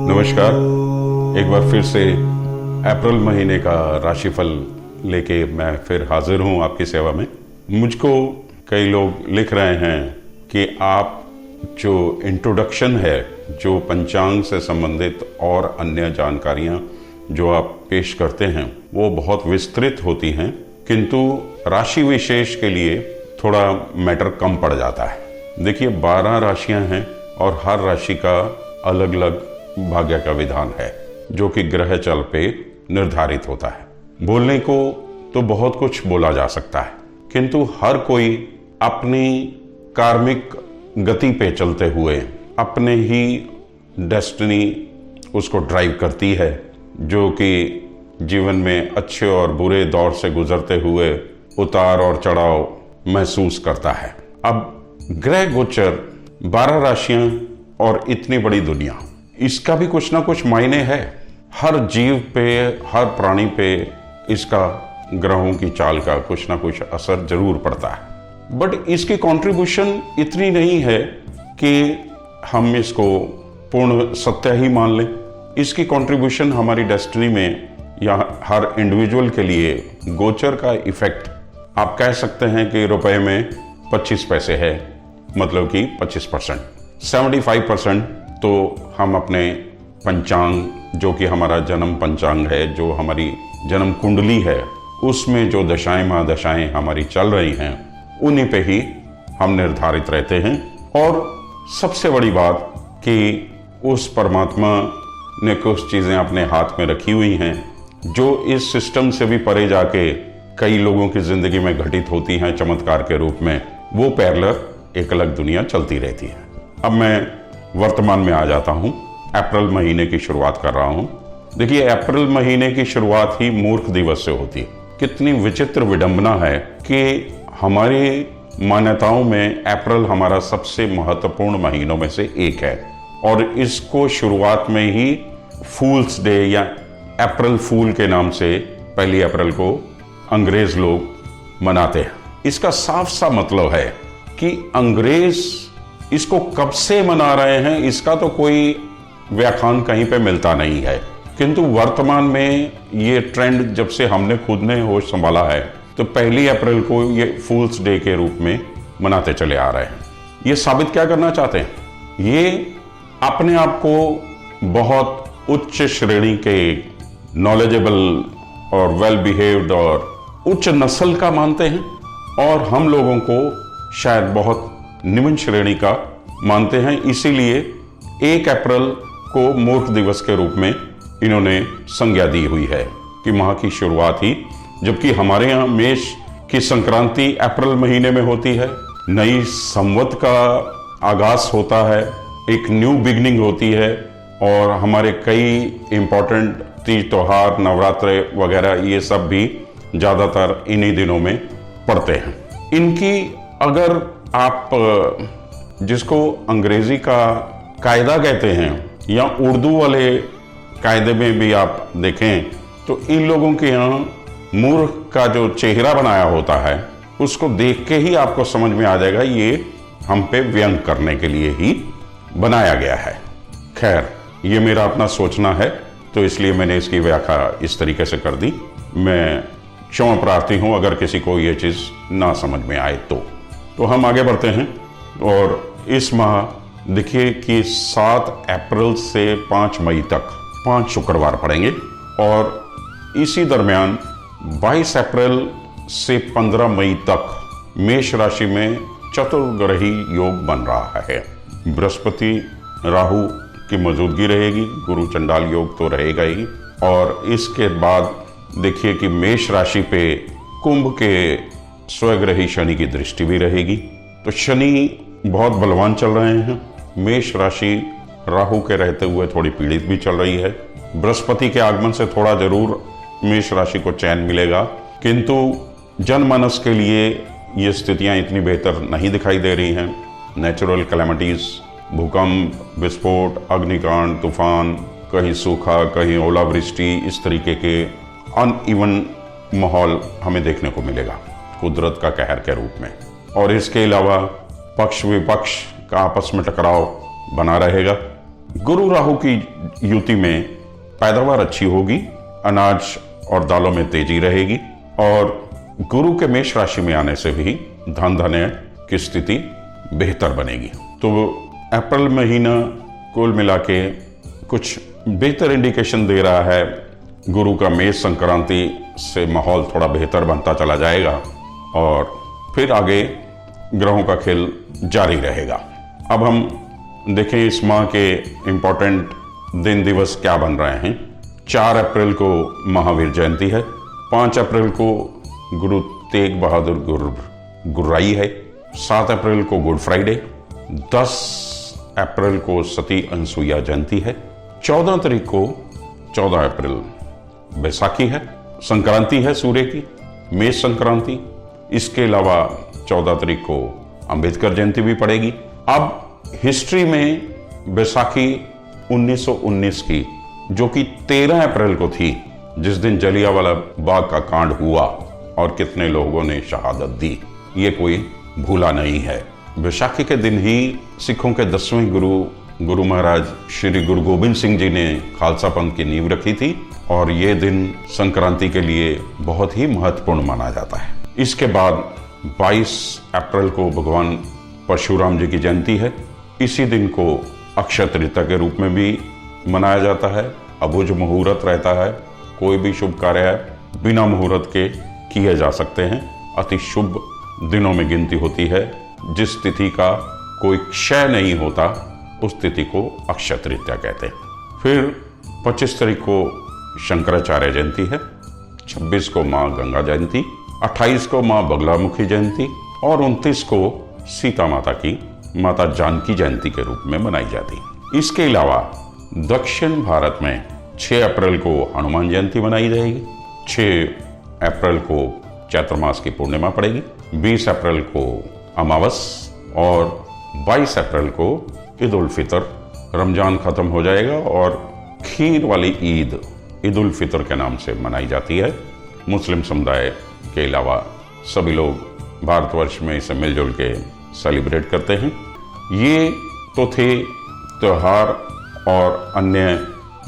नमस्कार। एक बार फिर से अप्रैल महीने का राशिफल लेके मैं फिर हाजिर हूं आपकी सेवा में। मुझको कई लोग लिख रहे हैं कि आप जो इंट्रोडक्शन है, जो पंचांग से संबंधित और अन्य जानकारियां जो आप पेश करते हैं वो बहुत विस्तृत होती हैं, किंतु राशि विशेष के लिए थोड़ा मैटर कम पड़ जाता है। देखिए, 12 राशियां हैं और हर राशि का अलग अलग भाग्य का विधान है जो कि ग्रह चल पे निर्धारित होता है। बोलने को तो बहुत कुछ बोला जा सकता है, किंतु हर कोई अपनी कार्मिक गति पे चलते हुए अपने ही डेस्टिनी उसको ड्राइव करती है, जो कि जीवन में अच्छे और बुरे दौर से गुजरते हुए उतार और चढ़ाव महसूस करता है। अब ग्रह गोचर, 12 राशियां और इतनी बड़ी दुनिया, इसका भी कुछ ना कुछ मायने है। हर जीव पे, हर प्राणी पे इसका, ग्रहों की चाल का कुछ ना कुछ असर जरूर पड़ता है। बट इसकी कंट्रीब्यूशन इतनी नहीं है कि हम इसको पूर्ण सत्य ही मान लें। इसकी कंट्रीब्यूशन हमारी डेस्टिनी में या हर इंडिविजुअल के लिए गोचर का इफेक्ट आप कह सकते हैं कि रुपए में 25 पैसे है, मतलब कि 25%। 75% तो हम अपने पंचांग, जो कि हमारा जन्म पंचांग है, जो हमारी जन्म कुंडली है, उसमें जो दशाएं महादशाएं हमारी चल रही हैं उन्हीं पे ही हम निर्धारित रहते हैं। और सबसे बड़ी बात कि उस परमात्मा ने कुछ चीज़ें अपने हाथ में रखी हुई हैं जो इस सिस्टम से भी परे जाके कई लोगों की जिंदगी में घटित होती हैं चमत्कार के रूप में। वो पैरेलल एक अलग दुनिया चलती रहती है। अब मैं वर्तमान में आ जाता हूं। अप्रैल महीने की शुरुआत कर रहा हूं। देखिए, अप्रैल महीने की शुरुआत ही मूर्ख दिवस से होती है। कितनी विचित्र विडंबना है कि हमारी मान्यताओं में अप्रैल हमारा सबसे महत्वपूर्ण महीनों में से एक है और इसको शुरुआत में ही फूल्स डे या अप्रैल फूल के नाम से 1 अप्रैल को अंग्रेज लोग मनाते हैं। इसका साफ सा मतलब है कि अंग्रेज इसको कब से मना रहे हैं इसका तो कोई व्याख्यान कहीं पे मिलता नहीं है, किंतु वर्तमान में ये ट्रेंड जब से हमने खुद ने होश संभाला है तो 1 अप्रैल को ये फूल्स डे के रूप में मनाते चले आ रहे हैं। ये साबित क्या करना चाहते हैं? ये अपने आप को बहुत उच्च श्रेणी के, नॉलेजेबल और वेल बिहेव्ड और उच्च नस्ल का मानते हैं और हम लोगों को शायद बहुत निम्न श्रेणी का मानते हैं। इसीलिए 1 अप्रैल को मूर्ख दिवस के रूप में इन्होंने संज्ञा दी हुई है कि माह की शुरुआत ही, जबकि हमारे यहाँ मेष की संक्रांति अप्रैल महीने में होती है, नई संवत का आगाज होता है, एक न्यू बिगनिंग होती है और हमारे कई इंपॉर्टेंट तीज त्योहार, नवरात्र वगैरह ये सब भी ज़्यादातर इन्हीं दिनों में पड़ते हैं। इनकी अगर आप जिसको अंग्रेजी का कायदा कहते हैं या उर्दू वाले कायदे में भी आप देखें तो इन लोगों के यहाँ मूर्ख का जो चेहरा बनाया होता है उसको देख के ही आपको समझ में आ जाएगा ये हम पे व्यंग करने के लिए ही बनाया गया है। खैर, ये मेरा अपना सोचना है तो इसलिए मैंने इसकी व्याख्या इस तरीके से कर दी। मैं क्षमा प्रार्थी हूँ अगर किसी को ये चीज़ ना समझ में आए तो हम आगे बढ़ते हैं। और इस माह देखिए कि 7 अप्रैल से 5 मई तक 5 शुक्रवार पड़ेंगे और इसी दरमियान 22 अप्रैल से 15 मई तक मेष राशि में चतुर्ग्रही योग बन रहा है। बृहस्पति राहु की मौजूदगी रहेगी, गुरु चंडाल योग तो रहेगा ही। और इसके बाद देखिए कि मेष राशि पे कुंभ के स्वग्रही शनि की दृष्टि भी रहेगी। तो शनि बहुत बलवान चल रहे हैं। मेष राशि राहु के रहते हुए थोड़ी पीड़ित भी चल रही है। बृहस्पति के आगमन से थोड़ा जरूर मेष राशि को चैन मिलेगा, किंतु जनमानस के लिए ये स्थितियां इतनी बेहतर नहीं दिखाई दे रही हैं। नेचुरल कैलेमिटीज, भूकंप, विस्फोट, अग्निकांड, तूफान, कहीं सूखा, कहीं ओलावृष्टि, इस तरीके के अनइवन माहौल हमें देखने को मिलेगा कुदरत का कहर के रूप में। और इसके अलावा पक्ष विपक्ष का आपस में टकराव बना रहेगा। गुरु राहु की युति में पैदावार अच्छी होगी, अनाज और दालों में तेजी रहेगी, और गुरु के मेष राशि में आने से भी धन धान्य की स्थिति बेहतर बनेगी। तो अप्रैल महीना कुल मिला के कुछ बेहतर इंडिकेशन दे रहा है। गुरु का मेष संक्रांति से माहौल थोड़ा बेहतर बनता चला जाएगा और फिर आगे ग्रहों का खेल जारी रहेगा। अब हम देखें इस माह के इम्पोर्टेंट दिन दिवस क्या बन रहे हैं। 4 अप्रैल को महावीर जयंती है। 5 अप्रैल को गुरु तेग बहादुर गुर्राई है। 7 अप्रैल को गुड फ्राइडे। 10 अप्रैल को सती अनसुईया जयंती है। 14 तारीख को 14 अप्रैल बैसाखी है, संक्रांति है सूर्य की, मेष संक्रांति। इसके अलावा 14 तारीख को अंबेडकर जयंती भी पड़ेगी। अब हिस्ट्री में बैसाखी 1919 की, जो कि 13 अप्रैल को थी, जिस दिन जलियांवाला बाग का कांड हुआ और कितने लोगों ने शहादत दी, ये कोई भूला नहीं है। बैसाखी के दिन ही सिखों के 10वें गुरु महाराज श्री गुरु गोबिंद सिंह जी ने खालसा पंथ की नींव रखी थी, और ये दिन संक्रांति के लिए बहुत ही महत्वपूर्ण माना जाता है। इसके बाद 22 अप्रैल को भगवान परशुराम जी की जयंती है। इसी दिन को अक्षय तृतीया के रूप में भी मनाया जाता है। अबुझ मुहूर्त रहता है, कोई भी शुभ कार्य बिना मुहूर्त के किए जा सकते हैं। अति शुभ दिनों में गिनती होती है। जिस तिथि का कोई क्षय नहीं होता उस तिथि को अक्षय तृतीया कहते हैं। फिर 25 तारीख को शंकराचार्य जयंती है। 26 को माँ गंगा जयंती, 28 को माँ बगलामुखी जयंती और 29 को सीता माता की माता जानकी जयंती के रूप में मनाई जाती है। इसके अलावा दक्षिण भारत में 6 अप्रैल को हनुमान जयंती मनाई जाएगी। 6 अप्रैल को चैत्र मास की पूर्णिमा पड़ेगी। 20 अप्रैल को अमावस और 22 अप्रैल को ईद उल फितर, रमजान खत्म हो जाएगा और खीर वाली ईद उल फितर के नाम से मनाई जाती है। मुस्लिम समुदाय के अलावा सभी लोग भारतवर्ष में इसे मिलजुल के सेलिब्रेट करते हैं। ये तो थे त्योहार और अन्य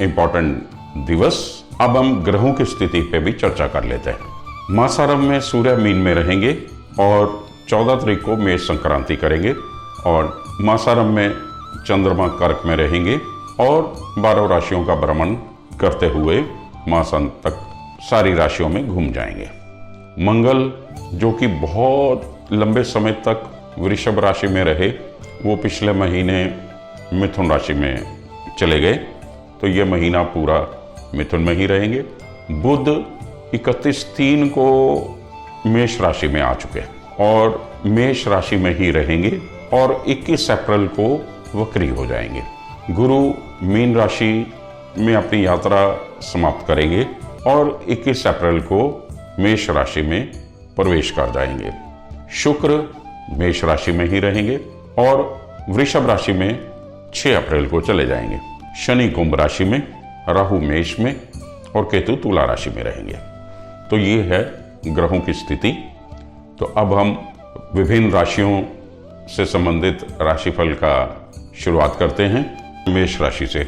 इम्पोर्टेंट दिवस। अब हम ग्रहों की स्थिति पे भी चर्चा कर लेते हैं। मासारम में सूर्य मीन में रहेंगे और 14 तारीख को मेष संक्रांति करेंगे, और मासारम में चंद्रमा कर्क में रहेंगे और 12 राशियों का भ्रमण करते हुए मासांत तक सारी राशियों में घूम जाएंगे। मंगल जो कि बहुत लंबे समय तक वृषभ राशि में रहे, वो पिछले महीने मिथुन राशि में चले गए, तो ये महीना पूरा मिथुन में ही रहेंगे। बुध 31/3 को मेष राशि में आ चुके और मेष राशि में ही रहेंगे और 21 अप्रैल को वक्री हो जाएंगे। गुरु मीन राशि में अपनी यात्रा समाप्त करेंगे और 21 अप्रैल को मेष राशि में प्रवेश कर जाएंगे। शुक्र मेष राशि में ही रहेंगे और वृषभ राशि में 6 अप्रैल को चले जाएंगे। शनि कुंभ राशि में, राहु मेष में और केतु तुला राशि में रहेंगे। तो ये है ग्रहों की स्थिति। तो अब हम विभिन्न राशियों से संबंधित राशिफल का शुरुआत करते हैं। मेष राशि से।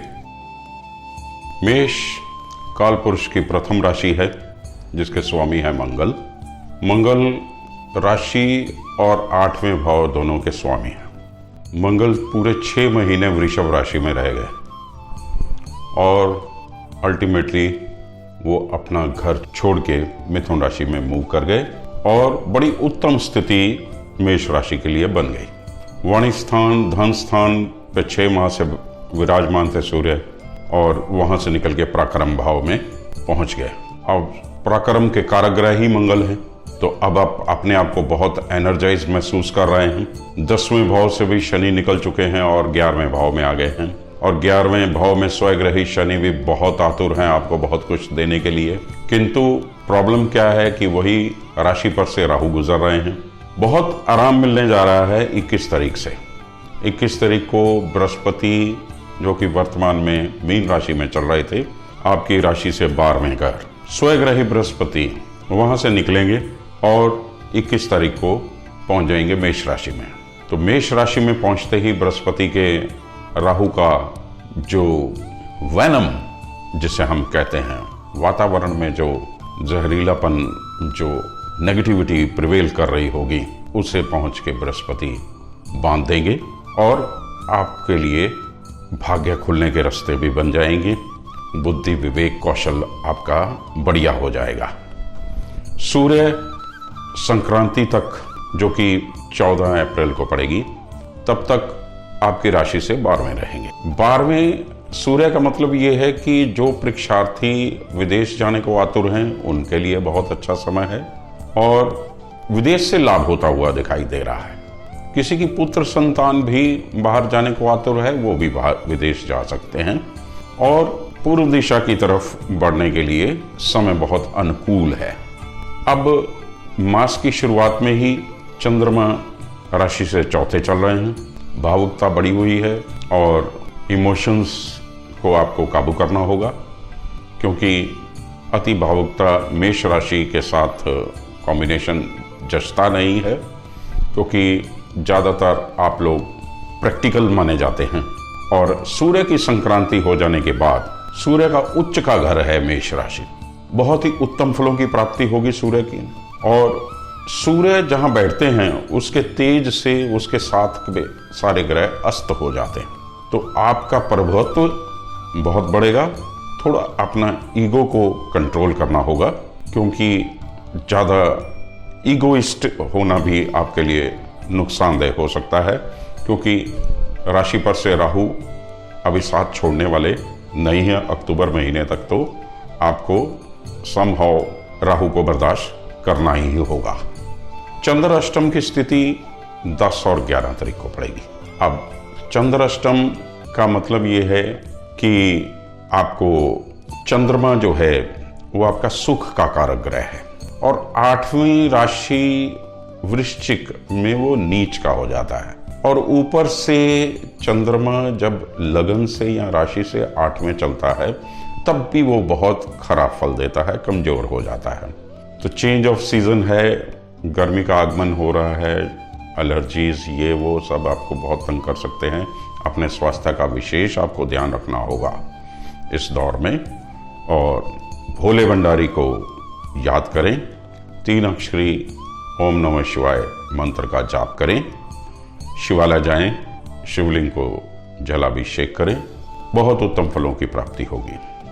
मेष काल पुरुष की प्रथम राशि है, जिसके स्वामी है मंगल। मंगल राशि और 8वें भाव दोनों के स्वामी हैं। मंगल पूरे 6 महीने वृषभ राशि में रह गए और अल्टीमेटली वो अपना घर छोड़ के मिथुन राशि में मूव कर गए और बड़ी उत्तम स्थिति मेष राशि के लिए बन गई। वाणिज्य स्थान, धन स्थान पे 6 माह से विराजमान थे सूर्य और वहां से निकल के पराक्रम भाव में पहुंच गए। अब पराक्रम के कारक ग्रह ही मंगल है, तो अब आप अपने आप को बहुत एनर्जाइज महसूस कर रहे हैं। 10वें भाव से भी शनि निकल चुके हैं और 11वें भाव में आ गए हैं। और 11वें भाव में स्वग्रही शनि भी बहुत आतुर हैं आपको बहुत कुछ देने के लिए। किंतु प्रॉब्लम क्या है कि वही राशि पर से राहु गुजर रहे हैं। बहुत आराम मिलने जा रहा है 21 तारीख से। 21 तारीख को बृहस्पति जो कि वर्तमान में मीन राशि में चल रहे थे, आपकी राशि से 12वें घर स्वग्रही बृहस्पति वहां से निकलेंगे और 21 तारीख को पहुंच जाएंगे मेष राशि में। तो मेष राशि में पहुंचते ही बृहस्पति के राहु का जो वैनम जिसे हम कहते हैं, वातावरण में जो जहरीलापन, जो नेगेटिविटी प्रिवेल कर रही होगी, उसे पहुंच के बृहस्पति बांध देंगे और आपके लिए भाग्य खुलने के रास्ते भी बन जाएंगे। बुद्धि, विवेक, कौशल आपका बढ़िया हो जाएगा। सूर्य संक्रांति तक जो कि 14 अप्रैल को पड़ेगी, तब तक आपकी राशि से 12वें रहेंगे। 12वें सूर्य का मतलब ये है कि जो परीक्षार्थी विदेश जाने को आतुर हैं उनके लिए बहुत अच्छा समय है और विदेश से लाभ होता हुआ दिखाई दे रहा है। किसी की पुत्र संतान भी बाहर जाने को आतुर है, वो भी बाहर विदेश जा सकते हैं और पूर्व दिशा की तरफ बढ़ने के लिए समय बहुत अनुकूल है। अब मास की शुरुआत में ही चंद्रमा राशि से चौथे चल रहे हैं, भावुकता बढ़ी हुई है और इमोशंस को आपको काबू करना होगा, क्योंकि अति भावुकता मेष राशि के साथ कॉम्बिनेशन जचता नहीं है, क्योंकि ज़्यादातर आप लोग प्रैक्टिकल माने जाते हैं। और सूर्य की संक्रांति हो जाने के बाद सूर्य का उच्च का घर है मेष राशि, बहुत ही उत्तम फलों की प्राप्ति होगी सूर्य की। और सूर्य जहां बैठते हैं उसके तेज से उसके साथ के सारे ग्रह अस्त हो जाते हैं, तो आपका प्रभुत्व बहुत बढ़ेगा। थोड़ा अपना ईगो को कंट्रोल करना होगा, क्योंकि ज़्यादा ईगोइस्ट होना भी आपके लिए नुकसानदेह हो सकता है, क्योंकि राशि पर से राहु अभी साथ छोड़ने वाले नहीं है। अक्टूबर महीने तक तो आपको समहाउ राहु को बर्दाश्त करना ही होगा। चंद्र अष्टम की स्थिति 10 और 11 तारीख को पड़ेगी। अब चंद्र अष्टम का मतलब ये है कि आपको चंद्रमा जो है वो आपका सुख का कारक ग्रह है और 8वीं राशि वृश्चिक में वो नीच का हो जाता है। और ऊपर से चंद्रमा जब लगन से या राशि से 8 में चलता है तब भी वो बहुत खराब फल देता है, कमजोर हो जाता है। तो चेंज ऑफ सीजन है, गर्मी का आगमन हो रहा है, एलर्जीज ये वो सब आपको बहुत तंग कर सकते हैं। अपने स्वास्थ्य का विशेष आपको ध्यान रखना होगा इस दौर में। और भोले भंडारी को याद करें, 3 अक्षरी ओम नमः शिवाय मंत्र का जाप करें, शिवालय जाएं, शिवलिंग को जलाभिषेक करें, बहुत उत्तम फलों की प्राप्ति होगी।